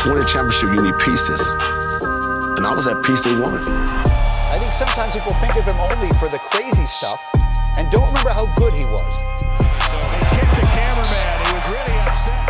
To win a championship, you need pieces. And I was at peace they wanted. I think sometimes people think of him only for the crazy stuff and don't remember how good he was. So he kicked the cameraman. He was really upset.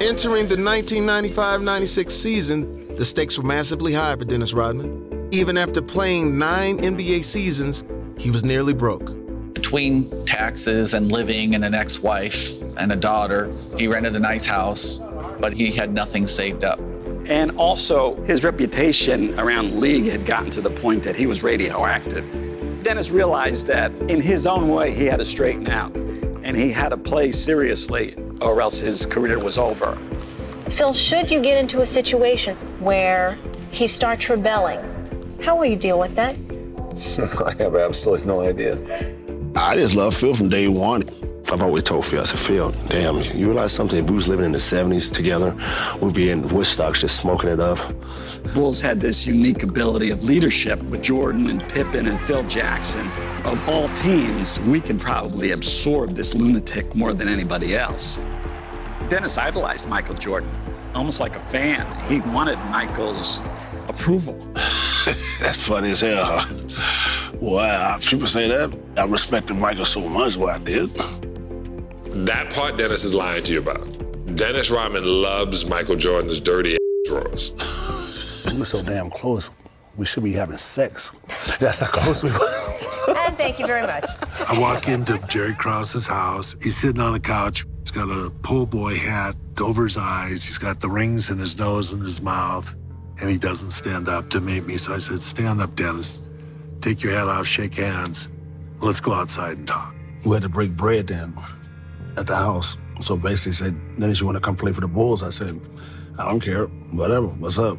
Entering the 1995-96 season, the stakes were massively high for Dennis Rodman. Even after playing 9 NBA seasons, he was nearly broke. Between taxes and living and an ex-wife and a daughter, he rented a nice house, but he had nothing saved up. And also, his reputation around the league had gotten to the point that he was radioactive. Dennis realized that in his own way, he had to straighten out, and he had to play seriously, or else his career was over. Phil, should you get into a situation where he starts rebelling, how will you deal with that? I have absolutely no idea. I just love Phil from day one. I've always told Phil, I said, Phil, damn, you realize something? If we was living in the 70s together, we'd be in Woodstock just smoking it up. Bulls had this unique ability of leadership with Jordan and Pippen and Phil Jackson. Of all teams, we can probably absorb this lunatic more than anybody else. Dennis idolized Michael Jordan, almost like a fan. He wanted Michael's approval. That's funny as hell, huh? Wow, people say that. I respected Michael so much what I did. That part Dennis is lying to you about. Dennis Rodman loves Michael Jordan's dirty drawers. We were so damn close, we should be having sex. That's how close we were. And thank you very much. I walk into Jerry Krause's house. He's sitting on the couch. He's got a po' boy hat over his eyes. He's got the rings in his nose and his mouth. And he doesn't stand up to meet me. So I said, stand up, Dennis. Take your hat off, shake hands. Let's go outside and talk. We had to break bread then at the house. So basically he said, Dennis, you want to come play for the Bulls? I said, I don't care, whatever, what's up?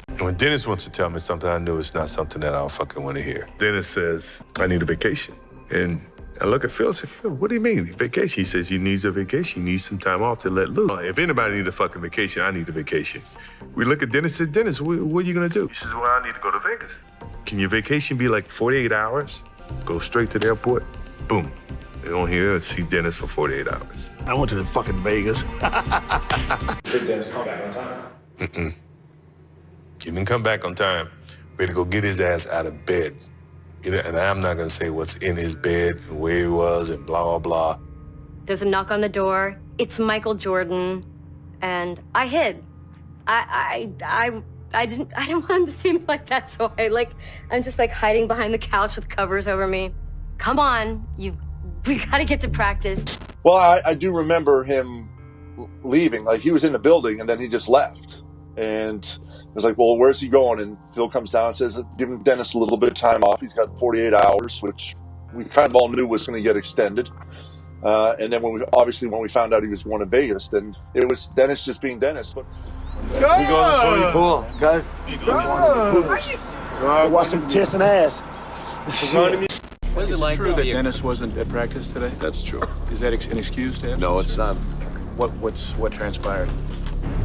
And when Dennis wants to tell me something, I knew it's not something that I don't fucking want to hear. Dennis says, I need a vacation. And I look at Phil and say, Phil, what do you mean, vacation? He says, he needs a vacation. He needs some time off to let loose. If anybody needs a fucking vacation, I need a vacation. We look at Dennis and said, Dennis, what are you going to do? He says, well, I need to go to Vegas. Can your vacation be like 48 hours? Go straight to the airport? Boom. They don't hear and see Dennis for 48 hours. I went to the fucking Vegas. Did Dennis come back on time? He didn't come back on time. We had to go get his ass out of bed. You know, and I'm not gonna say what's in his bed and where he was and blah, blah, blah. There's a knock on the door. It's Michael Jordan. And I hid. I didn't want him to see me like that, so I'm just like hiding behind the couch with covers over me. Come on, we gotta get to practice. Well, I do remember him leaving. Like, he was in the building and then he just left. And I was like, well, where's he going? And Phil comes down and says, give Dennis a little bit of time off. He's got 48 hours, which we kind of all knew was going to get extended. And then when we found out he was going to Vegas, then it was Dennis just being Dennis. But we go to the swimming pool, guys. Watch some tits and ass. Is it true that Dennis wasn't at practice today? That's true. Is that an excuse to him? No, it's not. What transpired?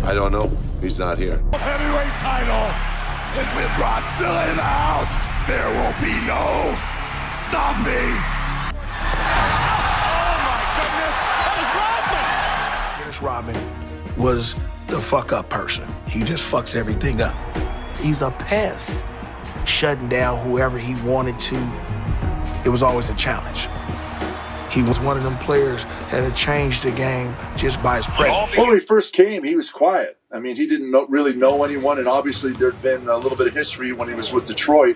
I don't know. He's not here. Heavyweight title, and with Rodzilla in the house, there will be no stopping. Oh my goodness, that Dennis Rodman was the fuck up person. He just fucks everything up. He's a pest, shutting down whoever he wanted to. It was always a challenge. He was one of them players that had changed the game just by his presence. When he first came, he was quiet. I mean, he didn't really know anyone, and obviously there'd been a little bit of history when he was with Detroit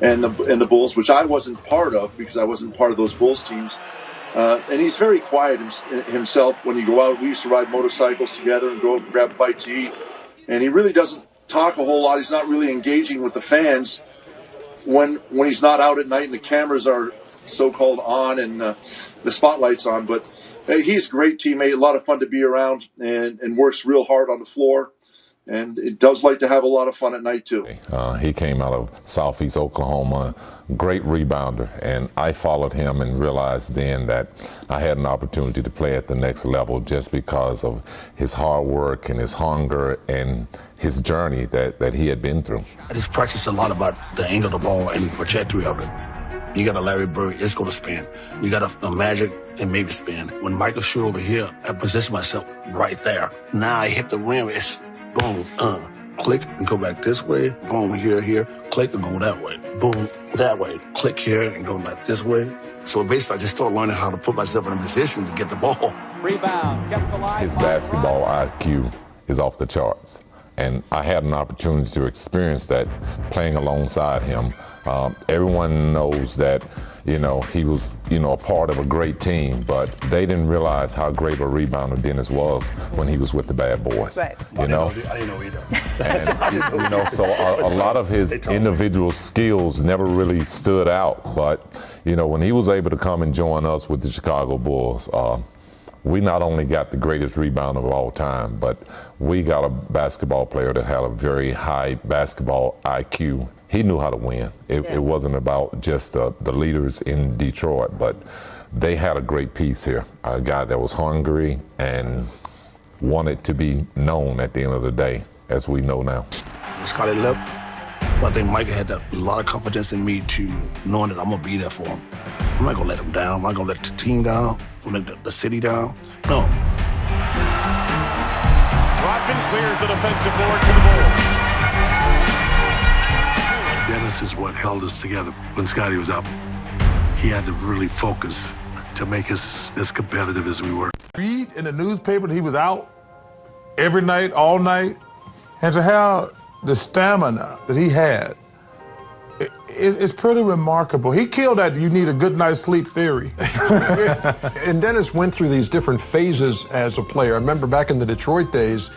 and the Bulls, which I wasn't part of because I wasn't part of those Bulls teams. And he's very quiet himself when you go out. We used to ride motorcycles together and go out and grab a bite to eat. And he really doesn't talk a whole lot. He's not really engaging with the fans when he's not out at night and the cameras are so-called on and the spotlight's on. But he's a great teammate, a lot of fun to be around, and works real hard on the floor. And it does like to have a lot of fun at night, too. He came out of Southeast Oklahoma, great rebounder, and I followed him and realized then that I had an opportunity to play at the next level just because of his hard work and his hunger and his journey that he had been through. I just practiced a lot about the angle of the ball and the trajectory of it. You got a Larry Bird, it's going to spin. You got a Magic, and maybe spin. When Michael shoot over here, I position myself right there. Now I hit the rim, it's boom, click and go back this way. Boom, here, click and go that way. Boom, that way. Click here and go back this way. So basically, I just started learning how to put myself in a position to get the ball. Rebound. Kept the line. His basketball IQ is off the charts. And I had an opportunity to experience that playing alongside him. Everyone knows that, he was, a part of a great team, but they didn't realize how great a rebounder Dennis was when he was with the Bad Boys. Right. I didn't know either. And, so a lot of his individual skills never really stood out. But, when he was able to come and join us with the Chicago Bulls, we not only got the greatest rebounder of all time, but we got a basketball player that had a very high basketball IQ. He knew how to win. It wasn't about just the leaders in Detroit, but they had a great piece here. A guy that was hungry and wanted to be known at the end of the day, as we know now. When Scotty left, I think Mike had a lot of confidence in me to knowing that I'm going to be there for him. I'm not going to let him down. I'm not going to let the team down. I'm going to let the city down. No. Rodman clears the defensive board to the Bulls. Dennis is what held us together when Scotty was up. He had to really focus to make us as competitive as we were. Read in the newspaper that he was out every night, all night, and to have the stamina that he had, it's pretty remarkable. He killed that you need a good night's sleep theory. And Dennis went through these different phases as a player. I remember back in the Detroit days,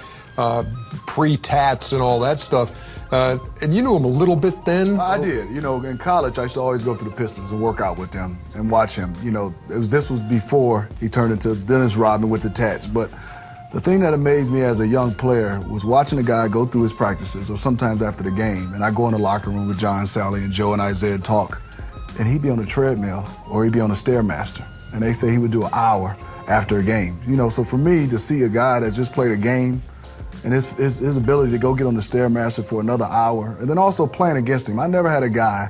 pre-tats and all that stuff, and you knew him a little bit then? I did. In college, I used to always go to the Pistons and work out with them and watch him. This was before he turned into Dennis Rodman with the tats. But the thing that amazed me as a young player was watching a guy go through his practices, or sometimes after the game, and I go in the locker room with John, Sally, and Joe and Isaiah talk, and he'd be on a treadmill or he'd be on a Stairmaster, and they say he would do an hour after a game. So for me to see a guy that just played a game and his ability to go get on the Stairmaster for another hour, and then also playing against him. I never had a guy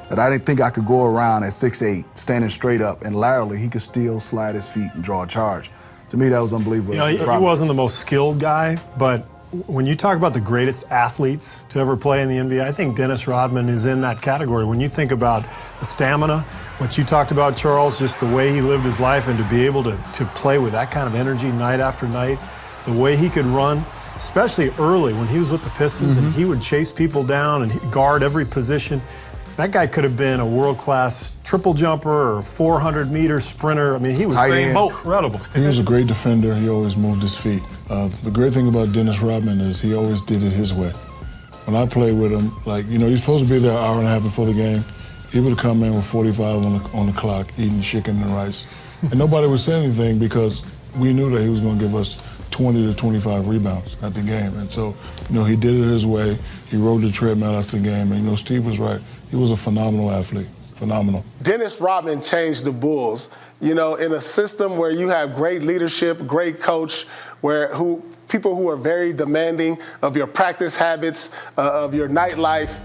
that I didn't think I could go around at 6'8", standing straight up, and laterally he could still slide his feet and draw a charge. To me, that was unbelievable. He wasn't the most skilled guy, but when you talk about the greatest athletes to ever play in the NBA, I think Dennis Rodman is in that category. When you think about the stamina, what you talked about, Charles, just the way he lived his life, and to be able to play with that kind of energy night after night, the way he could run, especially early when he was with the Pistons, and he would chase people down and guard every position. That guy could have been a world-class triple jumper or 400-meter sprinter. I mean, he was incredible. He was a great defender. He always moved his feet. The great thing about Dennis Rodman is he always did it his way. When I played with him, he's supposed to be there an hour and a half before the game. He would come in with 45 on the clock, eating chicken and rice. And nobody would say anything because we knew that he was going to give us 20 to 25 rebounds at the game. And so, he did it his way. He rode the treadmill after the game. And, Steve was right. He was a phenomenal athlete. Phenomenal. Dennis Rodman changed the Bulls. In a system where you have great leadership, great coach, people who are very demanding of your practice habits, of your nightlife.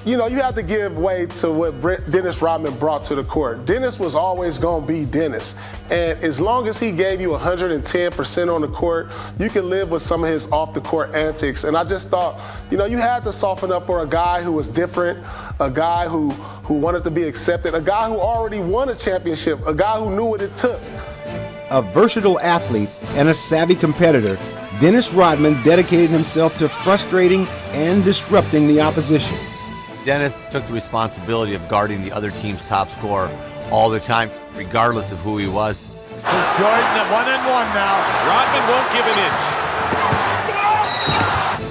You have to give way to what Dennis Rodman brought to the court. Dennis was always going to be Dennis. And as long as he gave you 110% on the court, you can live with some of his off-the-court antics. And I just thought, you had to soften up for a guy who was different, a guy who wanted to be accepted, a guy who already won a championship, a guy who knew what it took. A versatile athlete and a savvy competitor, Dennis Rodman dedicated himself to frustrating and disrupting the opposition. Dennis took the responsibility of guarding the other team's top scorer all the time, regardless of who he was. This is Jordan at 1-and-1 now. Rodman won't give an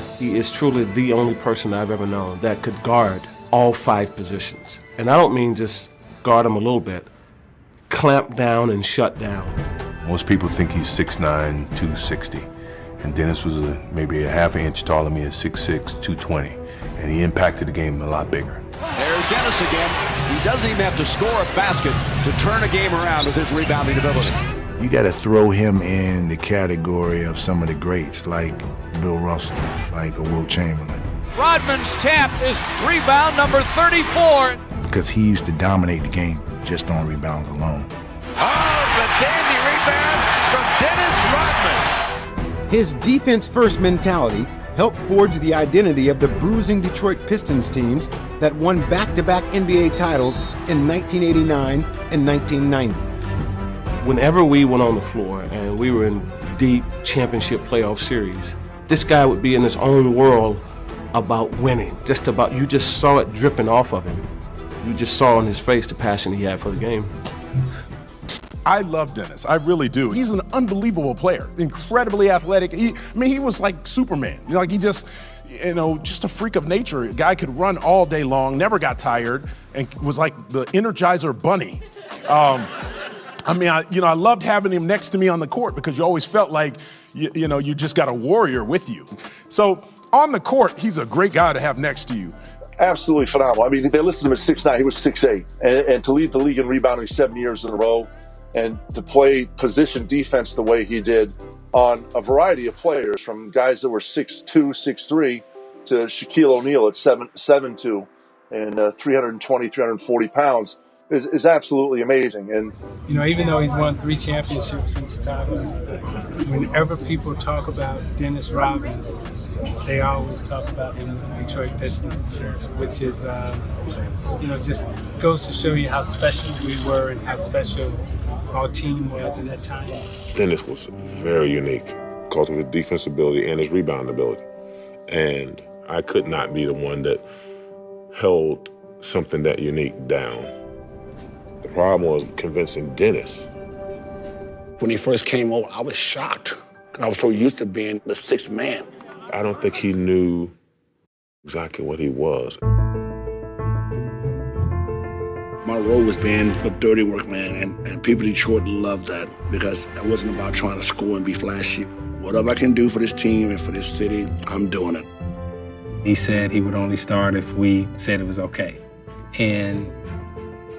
inch. He is truly the only person I've ever known that could guard all 5 positions. And I don't mean just guard them a little bit, clamp down and shut down. Most people think he's 6'9", 260. And Dennis was maybe a half an inch taller than me at 6'6", 220. And he impacted the game a lot bigger. There's Dennis again. He doesn't even have to score a basket to turn a game around with his rebounding ability. You got to throw him in the category of some of the greats, like Bill Russell, like a Wilt Chamberlain. Rodman's tap is rebound number 34. because he used to dominate the game just on rebounds alone. Oh, the dandy rebound from Dennis Rodman. His defense-first mentality helped forge the identity of the bruising Detroit Pistons teams that won back-to-back NBA titles in 1989 and 1990. Whenever we went on the floor and we were in deep championship playoff series, this guy would be in his own world about winning. You just saw it dripping off of him. You just saw on his face the passion he had for the game. I love Dennis, I really do. He's an unbelievable player, incredibly athletic. He was like Superman. Like he just a freak of nature. A guy could run all day long, never got tired, and was like the Energizer Bunny. I loved having him next to me on the court because you always felt like, you just got a warrior with you. So on the court, he's a great guy to have next to you. Absolutely phenomenal. I mean, they listed him at 6'9", he was 6'8", and to lead the league in rebounding 7 years in a row, and to play position defense the way he did on a variety of players, from guys that were 6'2", 6'3", to Shaquille O'Neal at 7'2", and 320, 340 pounds, is absolutely amazing. And even though he's won 3 championships in Chicago, whenever people talk about Dennis Rodman, they always talk about him with the Detroit Pistons, which is, just goes to show you how special we were and how special our team was at that time. Dennis was very unique because of his defense ability and his rebound ability. And I could not be the one that held something that unique down. The problem was convincing Dennis. When he first came over, I was shocked. I was so used to being the sixth man. I don't think he knew exactly what he was. My role was being the dirty work man, and people in Detroit loved that because I wasn't about trying to score and be flashy. Whatever I can do for this team and for this city, I'm doing it. He said he would only start if we said it was okay. And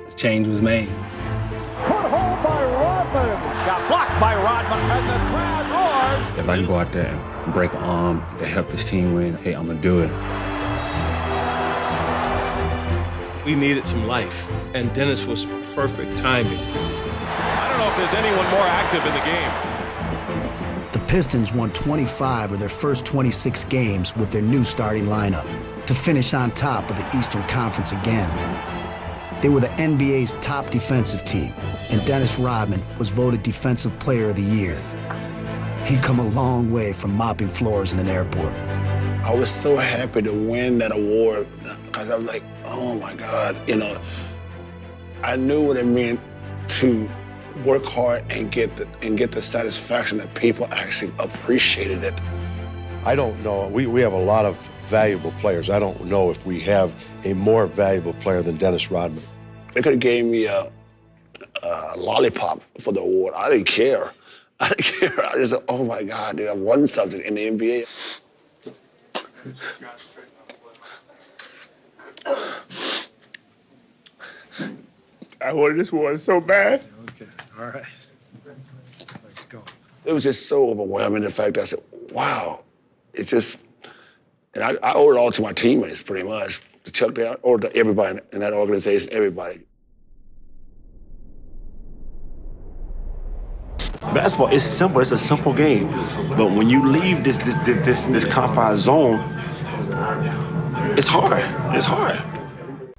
the change was made. Put home by Rodman. Shot blocked by Rodman, and the crowd roars. If I can go out there and break an arm to help this team win, hey, I'm gonna do it. We needed some life, and Dennis was perfect timing. I don't know if there's anyone more active in the game. The Pistons won 25 of their first 26 games with their new starting lineup to finish on top of the Eastern Conference again. They were the NBA's top defensive team, and Dennis Rodman was voted Defensive Player of the Year. He'd come a long way from mopping floors in an airport. I was so happy to win that award because I was like, oh my God, I knew what it meant to work hard and get the satisfaction that people actually appreciated it. I don't know. We have a lot of valuable players. I don't know if we have a more valuable player than Dennis Rodman. They could have gave me a lollipop for the award. I didn't care. I just said, oh my God, dude, I won something in the NBA. I wanted this one so bad. Okay, all right. Let's go. It was just so overwhelming, the fact that I said, wow, it's just, and I owe it all to my teammates, pretty much. To Chuck, or to everybody in that organization, everybody. Basketball is simple. It's a simple game, but when you leave this confined zone, it's hard. It's hard.